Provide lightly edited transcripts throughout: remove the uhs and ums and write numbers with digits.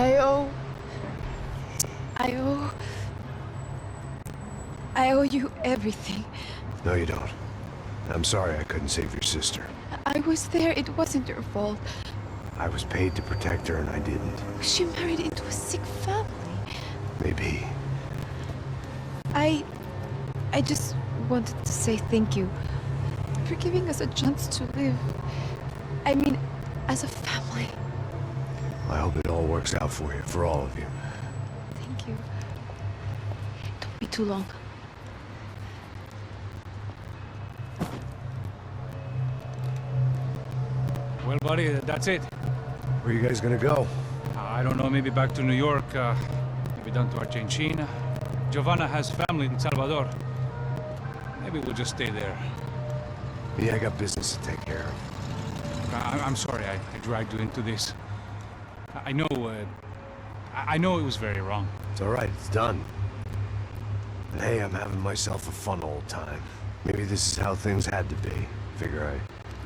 I owe... I owe... I owe you everything. No, you don't. I'm sorry I couldn't save your sister. I was there. It wasn't your fault. I was paid to protect her and I didn't. She married into a sick family. Maybe. I just wanted to say thank you for giving us a chance to live. I mean, as a family. I hope it all works out for you, for all of you. Thank you. Don't be too long. Well, buddy, that's it. Where are you guys gonna go? I don't know, maybe back to New York, maybe down to Argentina. Giovanna has family in Salvador. Maybe we'll just stay there. Me, I got business to take care of. I'm sorry I dragged you into this. I know, I know it was very wrong. It's alright, it's done. And hey, I'm having myself a fun old time. Maybe this is how things had to be. Figure I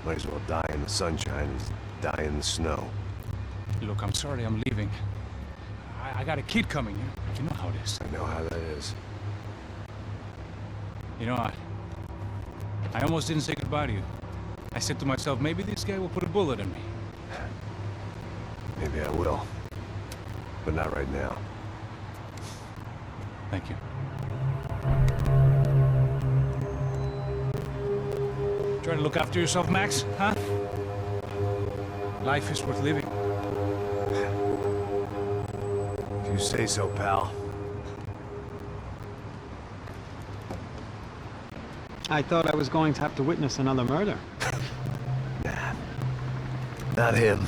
might as well die in the sunshine as die in the snow. Look, I'm sorry I'm leaving. I got a kid coming, you know how it is. I know how that is. You know, I almost didn't say goodbye to you. I said to myself, maybe this guy will put a bullet in me. Maybe I will. But not right now. Thank you. Try to look after yourself, Max, huh? Life is worth living. If you say so, pal. I thought I was going to have to witness another murder. Nah. Not him.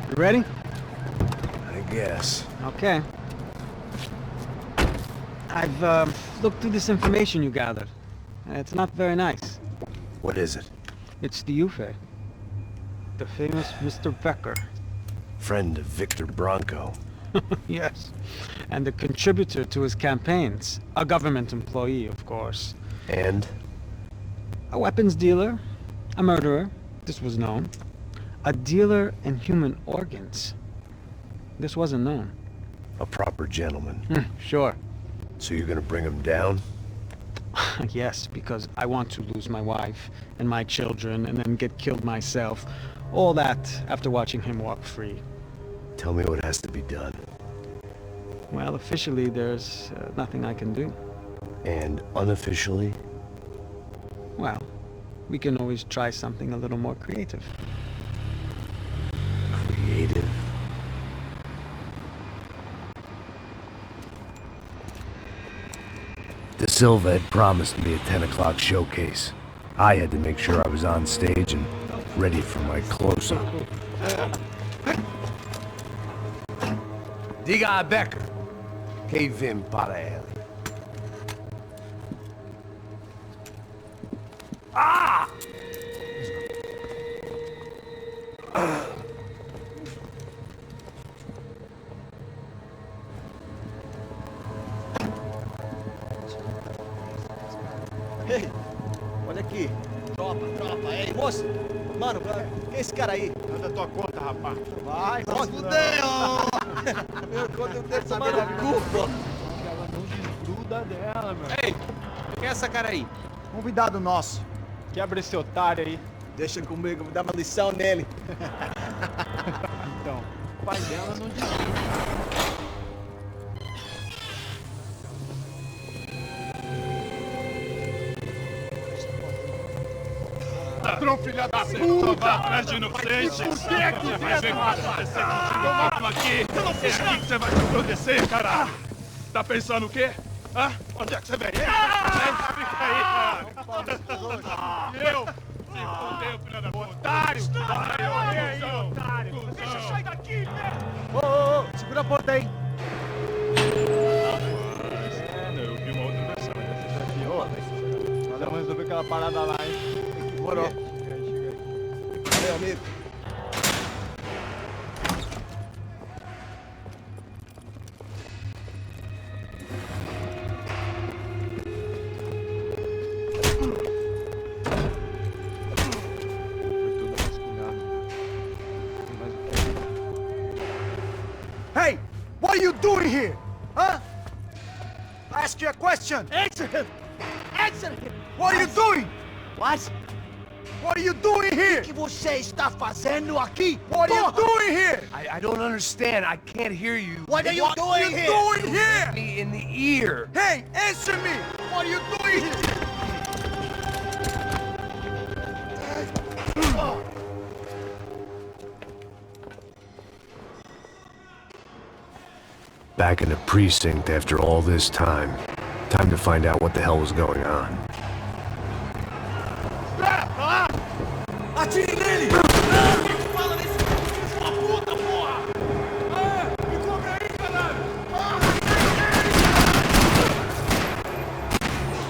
You ready? I guess. Okay. I've looked through this information you gathered. It's not very nice. What is it? It's the Ufe. The famous Mr. Becker. Friend of Victor Bronco. Yes. And a contributor to his campaigns. A government employee, of course. And? A weapons dealer. A murderer. This was known. A dealer in human organs. This wasn't known. A proper gentleman. Sure. So you're gonna bring him down? Yes, because I want to lose my wife and my children and then get killed myself. All that after watching him walk free. Tell me what has to be done. Well, officially there's nothing I can do. And unofficially? Well, we can always try something a little more creative. Creative? De Silva had promised me a 10 o'clock showcase. I had to make sure I was on stage and ready for my close-up. Diga a Becker. Que vim para ele. Ah! Ei, olha aqui. Tropa. Ei, moço. Mano, quem é esse cara aí? Manda tua conta, rapaz. Vai, fudeu! Meu conta eu tenho saber da culpa. Ela não desgruda dela, meu. Ei, quem é essa cara aí? Convidado nosso. Quebra esse otário aí. Deixa comigo, vou dar uma lição nele. Então, o pai dela não desgruda. Ladrão, filha da puta! Vai atrás de inocentes! Por que que vai ver o que acontecer contigo? Vamos aqui! Eu não fiz nada! Você vai te proteger, caralho! Tá pensando o quê? Hã? Onde é que você vem? Fica aí, cara! E eu? Se fudeu, filha da puta! Otário! Otário! Deixa eu sair daqui, né? Ô, segura a porta aí. Eu vi uma outra versão. Essa aqui, ó. Vamos resolver aquela parada lá, hein? Demorou. Chega aí. Valeu, amigo. Foi tudo vasculhado. Tem mais o quê? Hey! here? Huh? I ask you a question. Answer him! Answer him! What are you doing? What? What are you doing here? O que você está fazendo aqui? What are you doing here? I don't understand. I can't hear you. What are you doing here? What are you doing here? Me in the ear. Hey, answer me! What are you doing here? Back in the precinct after all this time. Time to find out what the hell was going on. Atire nele! Fala nesse sua puta, porra! Me cobre aí, caralho!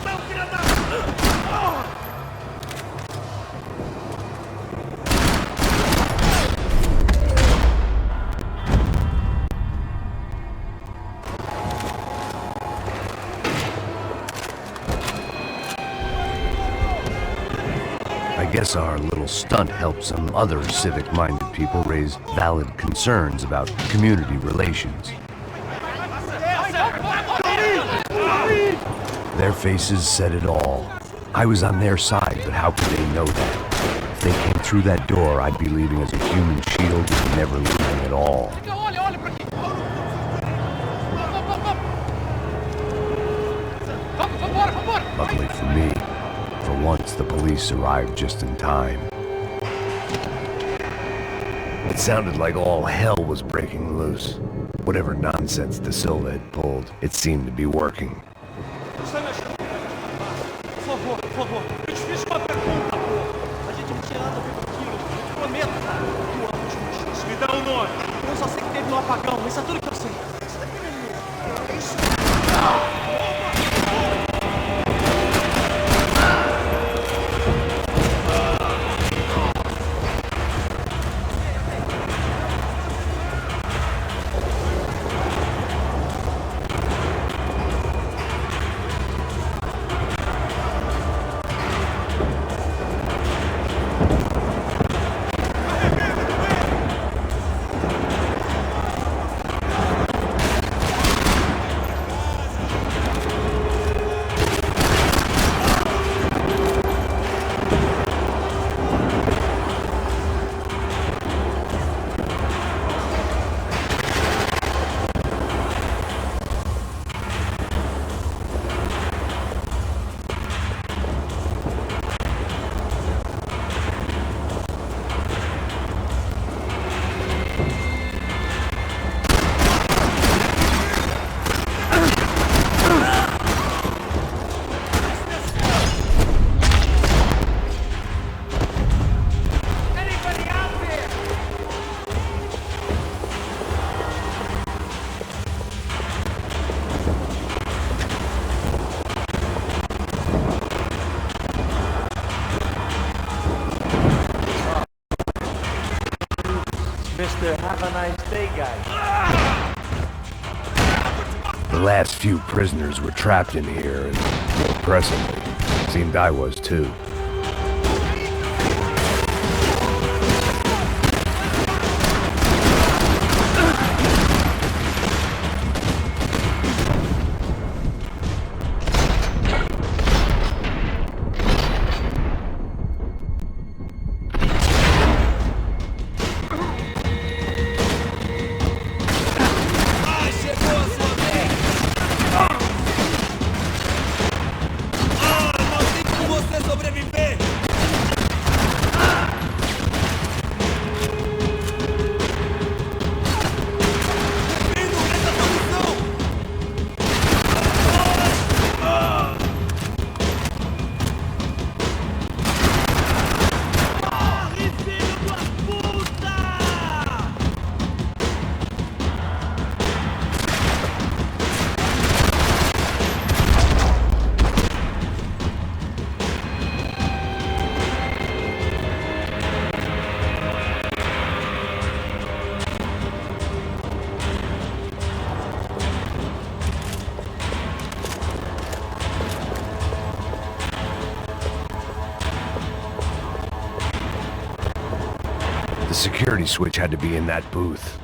Não, filha da... I guess our little stunt helped some other civic-minded people raise valid concerns about community relations. Their faces said it all. I was on their side, but how could they know that? If they came through that door, I'd be leaving as a human shield and never leaving at all. Luckily for me, for once the police arrived just in time. It sounded like all hell was breaking loose. Whatever nonsense De Silva had pulled, it seemed to be working. Por favor, eu te fiz uma pergunta, pô. A gente não tinha nada a ver com aquilo. Eu te prometo, cara. Tu ama os motivos. Me dá um nome. Eu só sei que teve um apagão. Isso é tudo que eu sei. Você tá querendo? É isso? Mr. Have a nice day, guys. The last few prisoners were trapped in here, and more pressingly, it seemed I was too. The security switch had to be in that booth.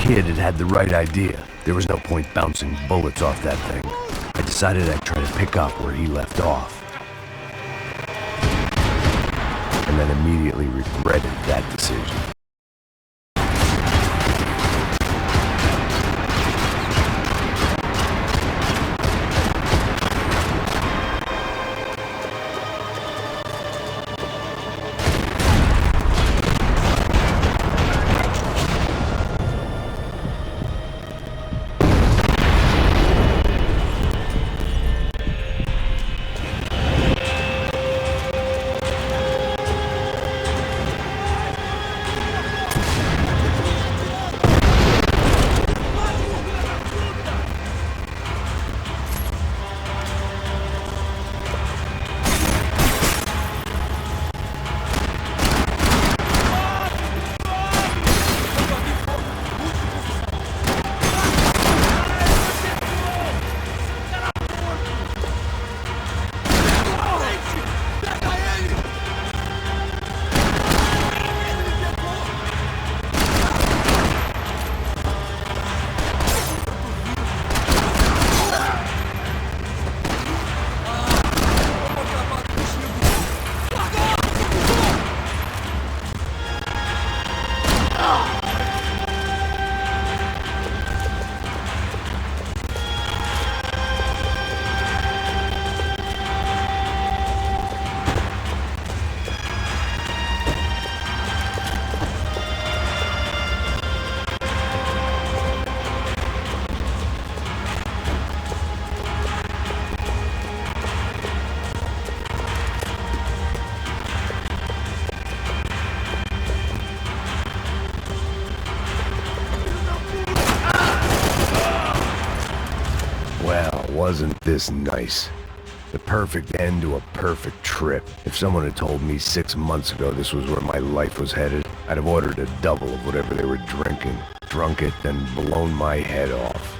kid had had the right idea. There was no point bouncing bullets off that thing. I decided I'd try to pick up where he left off. And then immediately regretted that decision. Wasn't this nice? The perfect end to a perfect trip. If someone had told me 6 months ago this was where my life was headed, I'd have ordered a double of whatever they were drinking, drunk it, then blown my head off.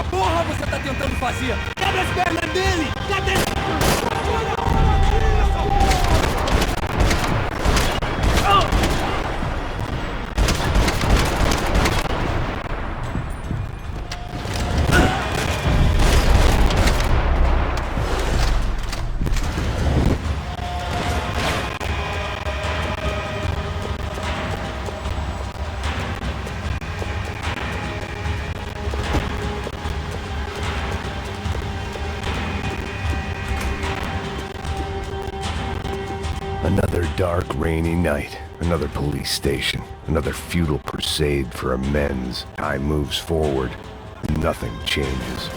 Porra, você tá tentando fazer? Quebra as pernas dele! Cadê? Another dark, rainy night. Another police station. Another futile crusade for amends. Time moves forward. Nothing changes.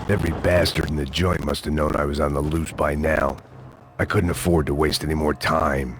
Every bastard in the joint must have known I was on the loose by now. I couldn't afford to waste any more time.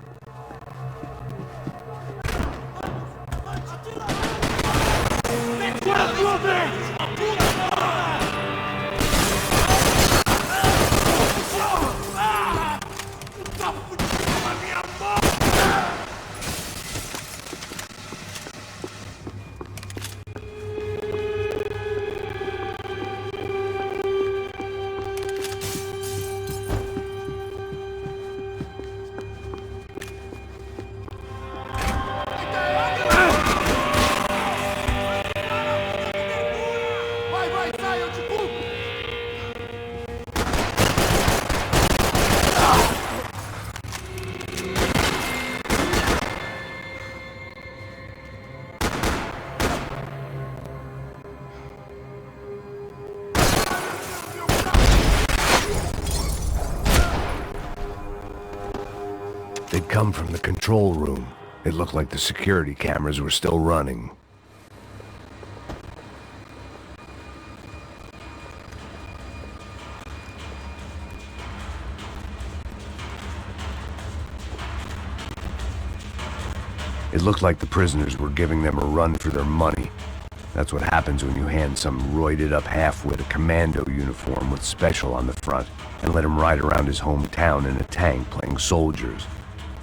come from the control room. It looked like the security cameras were still running. It looked like the prisoners were giving them a run for their money. That's what happens when you hand some roided-up halfwit a commando uniform with special on the front and let him ride around his hometown in a tank playing soldiers.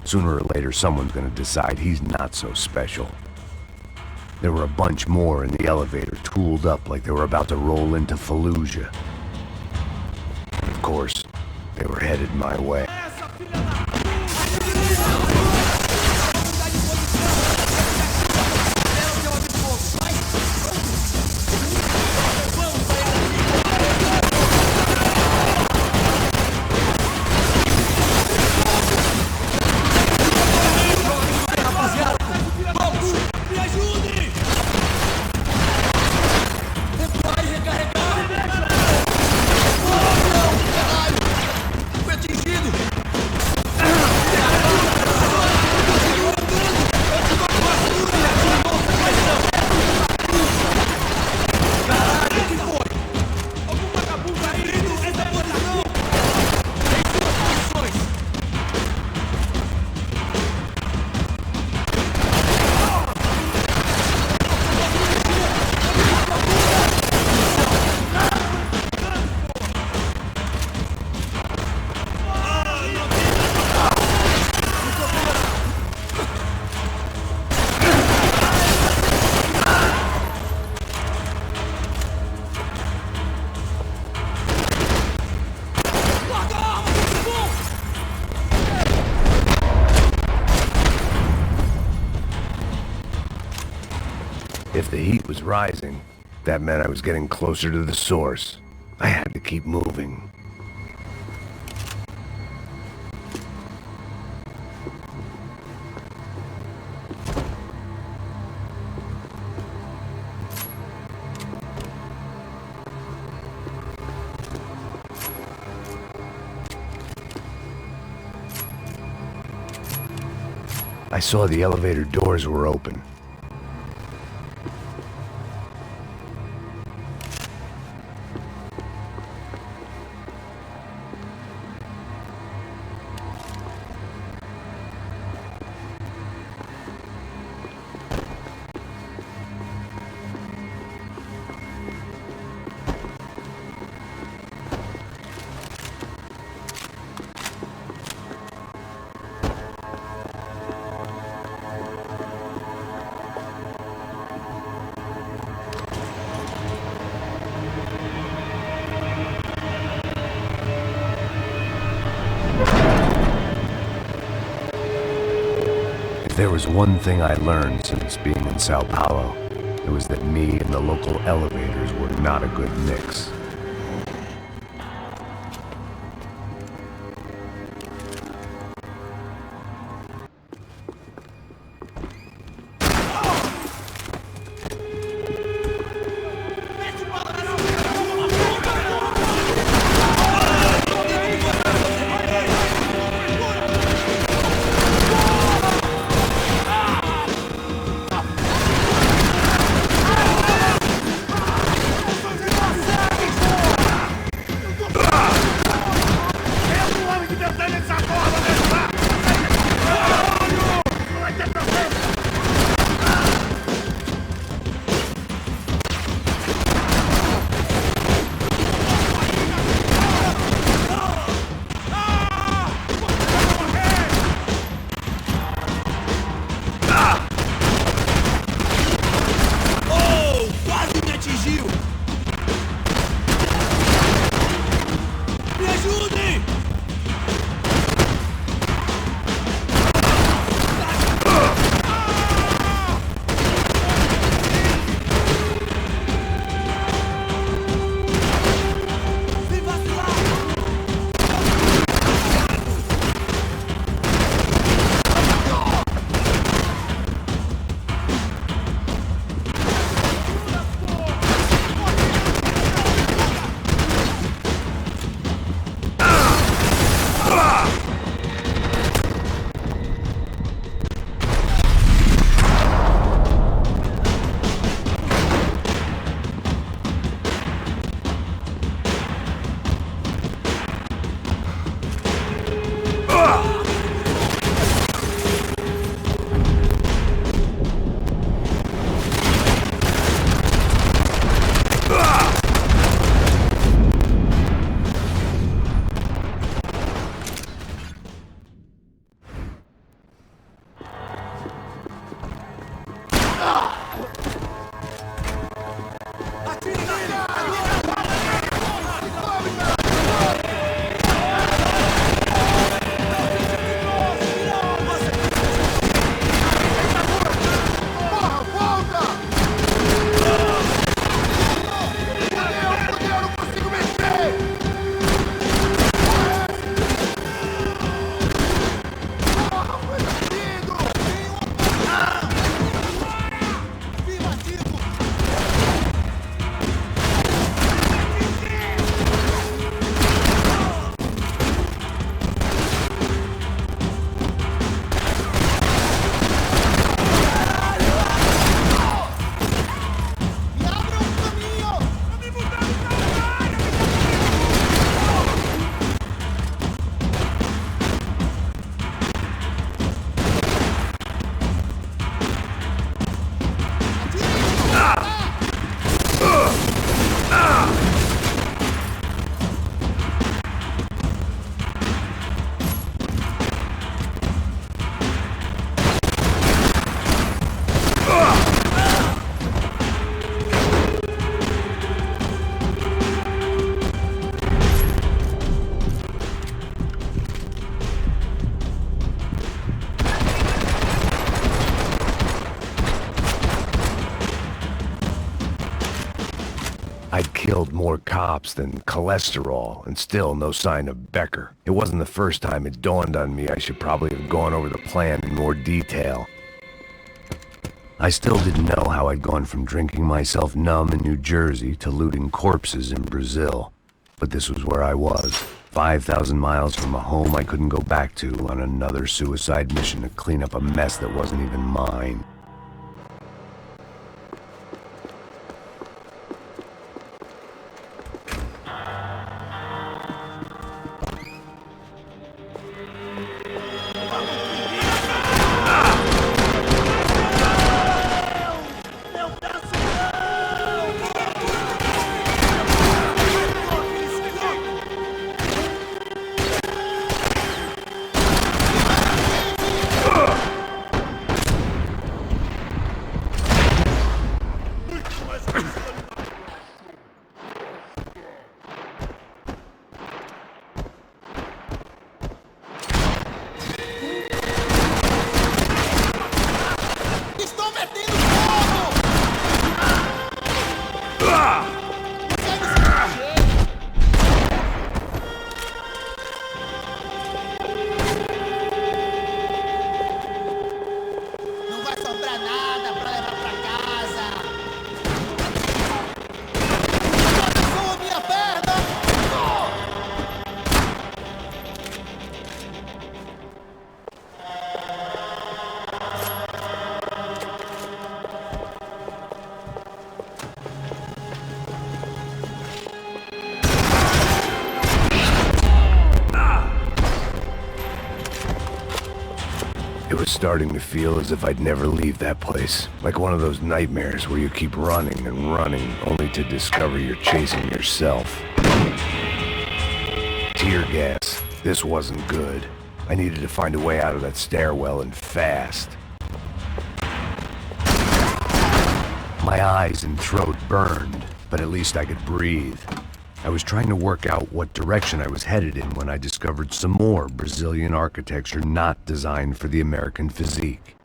Sooner or later, someone's gonna decide he's not so special. There were a bunch more in the elevator, tooled up like they were about to roll into Fallujah. Of course, they were headed my way. If the heat was rising, that meant I was getting closer to the source. I had to keep moving. I saw the elevator doors were open. There was one thing I learned since being in Sao Paulo. It was that me and the local elevators were not a good mix. I'd killed more cops than cholesterol, and still no sign of Becker. It wasn't the first time it dawned on me I should probably have gone over the plan in more detail. I still didn't know how I'd gone from drinking myself numb in New Jersey to looting corpses in Brazil. But this was where I was, 5,000 miles from a home I couldn't go back to, on another suicide mission to clean up a mess that wasn't even mine. It was starting to feel as if I'd never leave that place. Like one of those nightmares where you keep running and running, only to discover you're chasing yourself. Tear gas. This wasn't good. I needed to find a way out of that stairwell, and fast. My eyes and throat burned, but at least I could breathe. I was trying to work out what direction I was headed in when I discovered some more Brazilian architecture not designed for the American physique.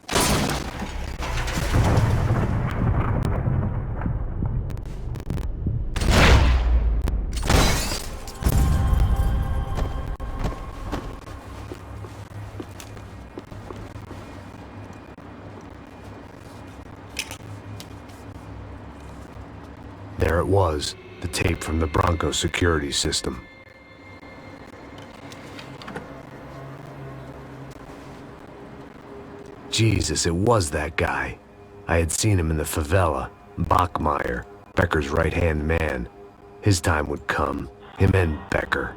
There it was. The tape from the Bronco security system. Jesus, it was that guy. I had seen him in the favela. Bachmeyer, Becker's right-hand man. His time would come. Him and Becker.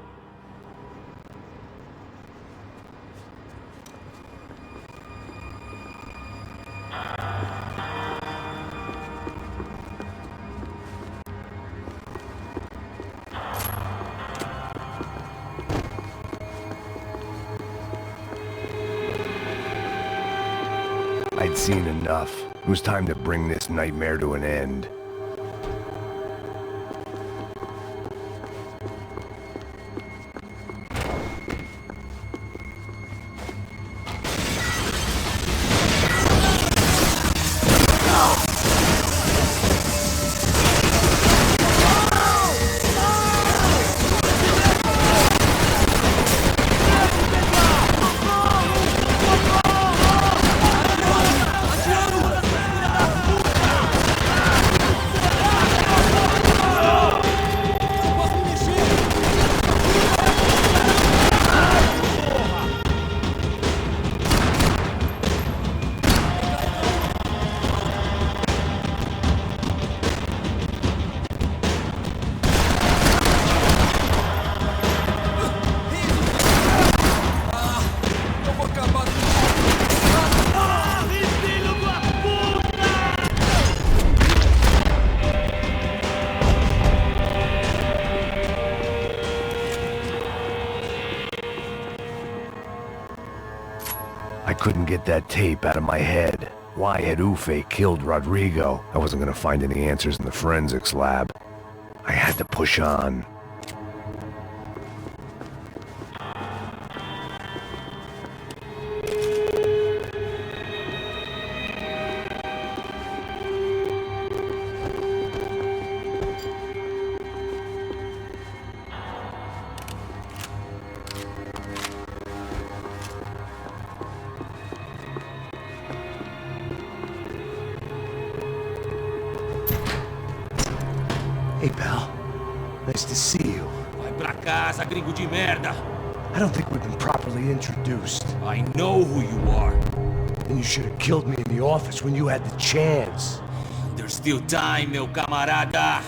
I'd seen enough. It was time to bring this nightmare to an end. I couldn't get that tape out of my head. Why had Ufe killed Rodrigo? I wasn't gonna find any answers in the forensics lab. I had to push on. Hey, pal. Nice to see you. Vai pra casa, gringo de merda. I don't think we've been properly introduced. I know who you are. And you should have killed me in the office when you had the chance. There's still time, meu camarada.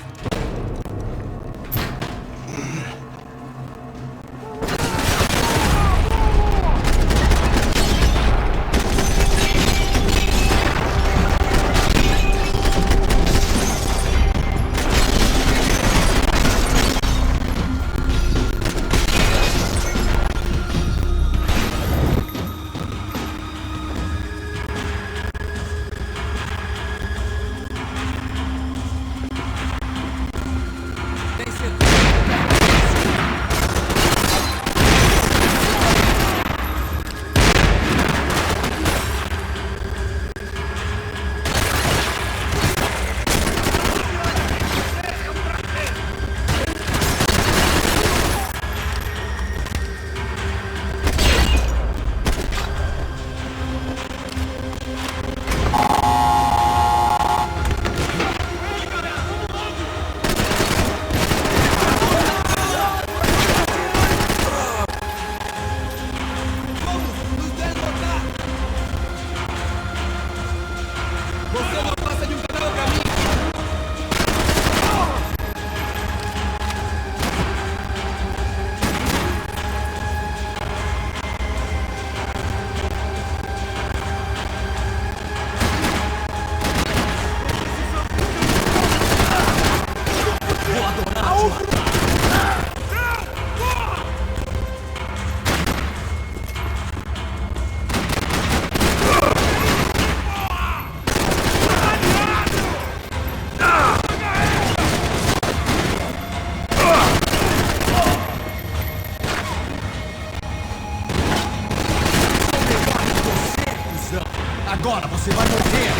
Agora você vai morrer!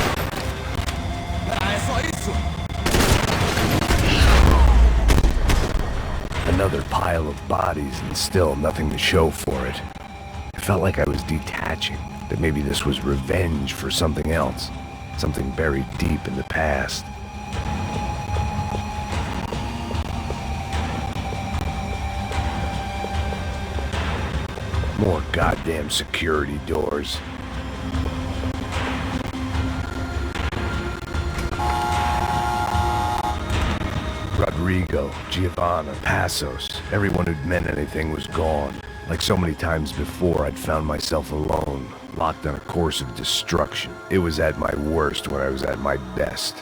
Ah, é só isso? Another pile of bodies and still nothing to show for it. I felt like I was detaching, that maybe this was revenge for something else, something buried deep in the past. More goddamn security doors. Rodrigo, Giovanna, Passos, everyone who'd meant anything was gone. Like so many times before, I'd found myself alone, locked on a course of destruction. It was at my worst when I was at my best.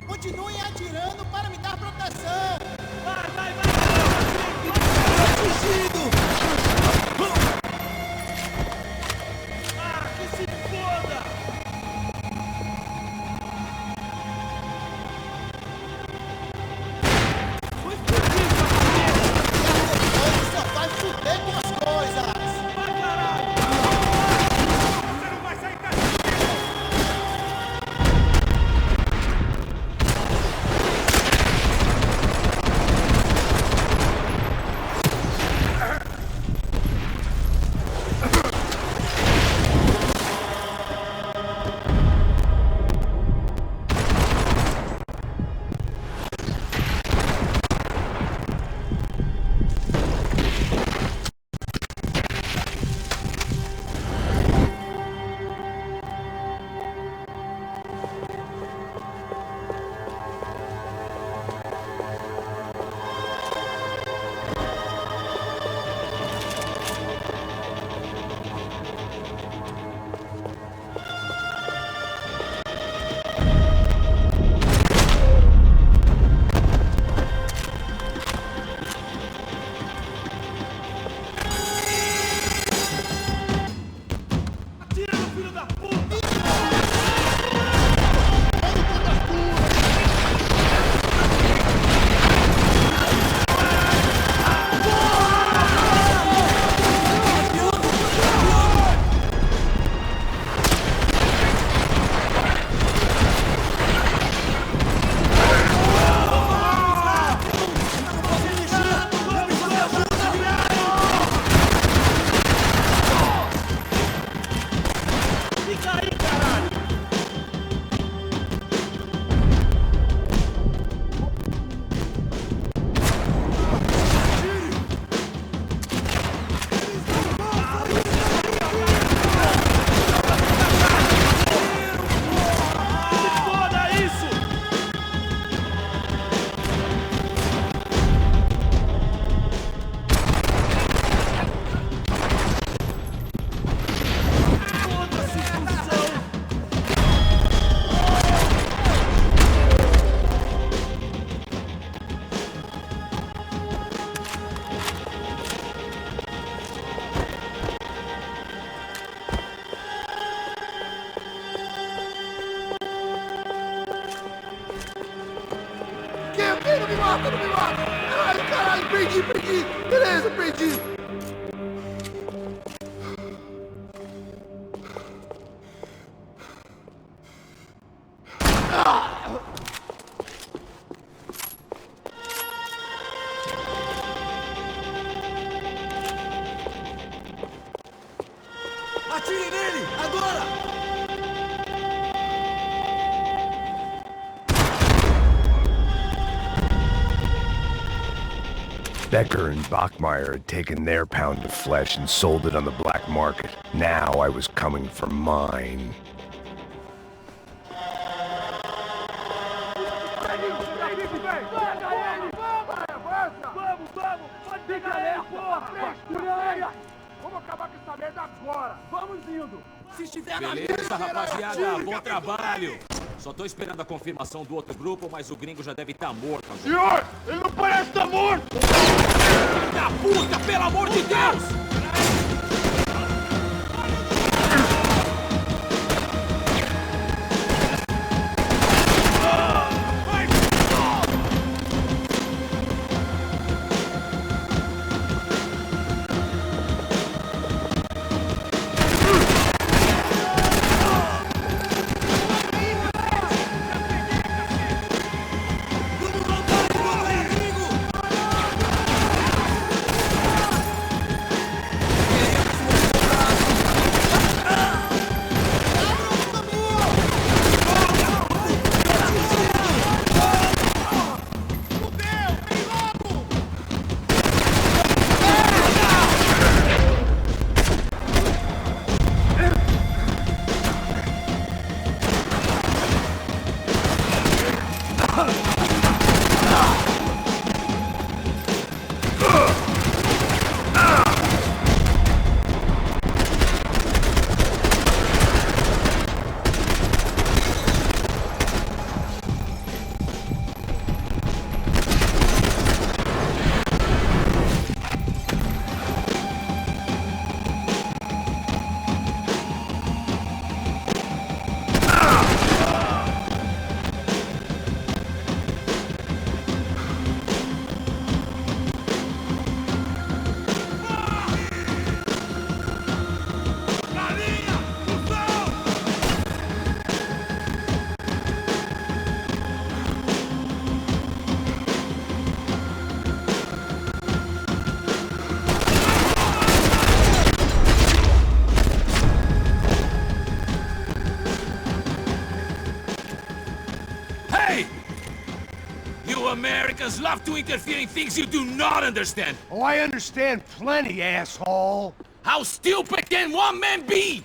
Continuem atirando para me dar proteção! Vai, vai, vai! Fugido! Ah, que se foda! Foi explodido, cabeça! Só vai fuder com as coisas! Vai, caralho! Você não vai sair daqui! me mata, não me mata! Caralho, caralho, perdi! Beleza, perdi! Atire nele! Agora! Becker and Bachmeyer had taken their pound of flesh and sold it on the black market. Now I was coming for mine. Vamos acabar com essa merda agora! Vamos indo! Se estiver beleza, rapaziada, bom trabalho! Só tô esperando a confirmação do outro grupo, mas o gringo já deve estar morto agora. Senhor! Ele não parece estar morto! Da puta, pelo amor de Deus! Americans love to interfere in things you do not understand. Oh, I understand plenty, asshole. How stupid can one man be?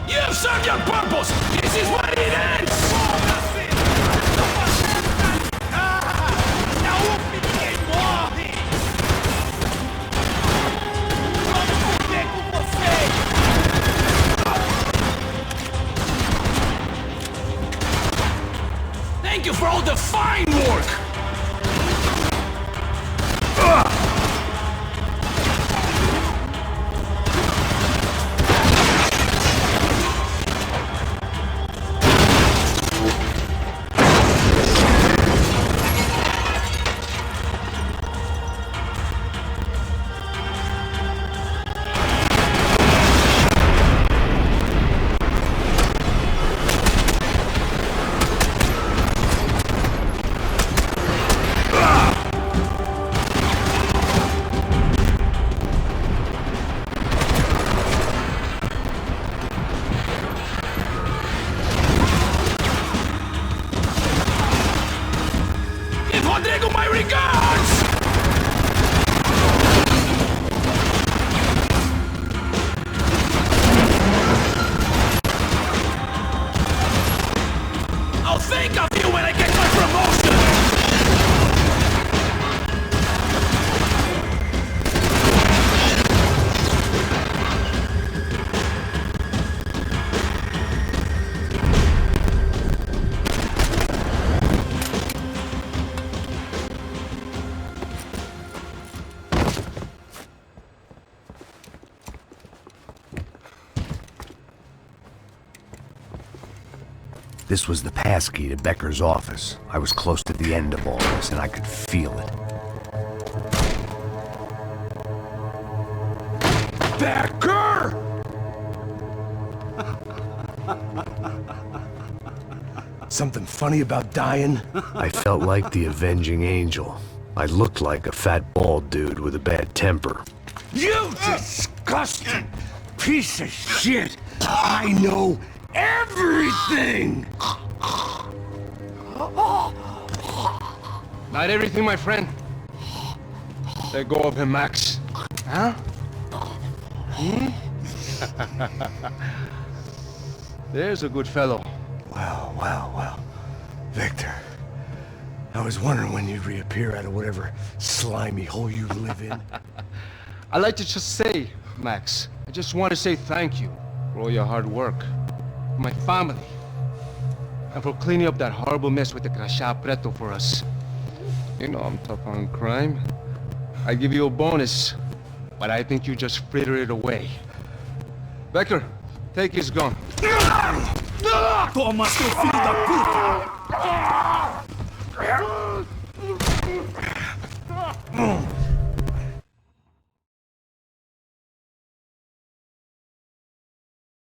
You've served your purpose! This is what it ends! Thank you for all the fine work! This was the passkey to Becker's office. I was close to the end of all this, and I could feel it. Becker! Something funny about dying? I felt like the avenging angel. I looked like a fat bald dude with a bad temper. You disgusting piece of shit! I know everything! Not everything, my friend. Let go of him, Max. Huh? There's a good fellow. Well. Victor, I was wondering when you'd reappear out of whatever slimy hole you live in. I'd like to just say, Max, I just want to say thank you for all your hard work, for my family, and for cleaning up that horrible mess with the Crachá Preto for us. You know I'm tough on crime. I give you a bonus, but I think you just fritter it away. Becker, take his gun. Toma, seu filho da puta!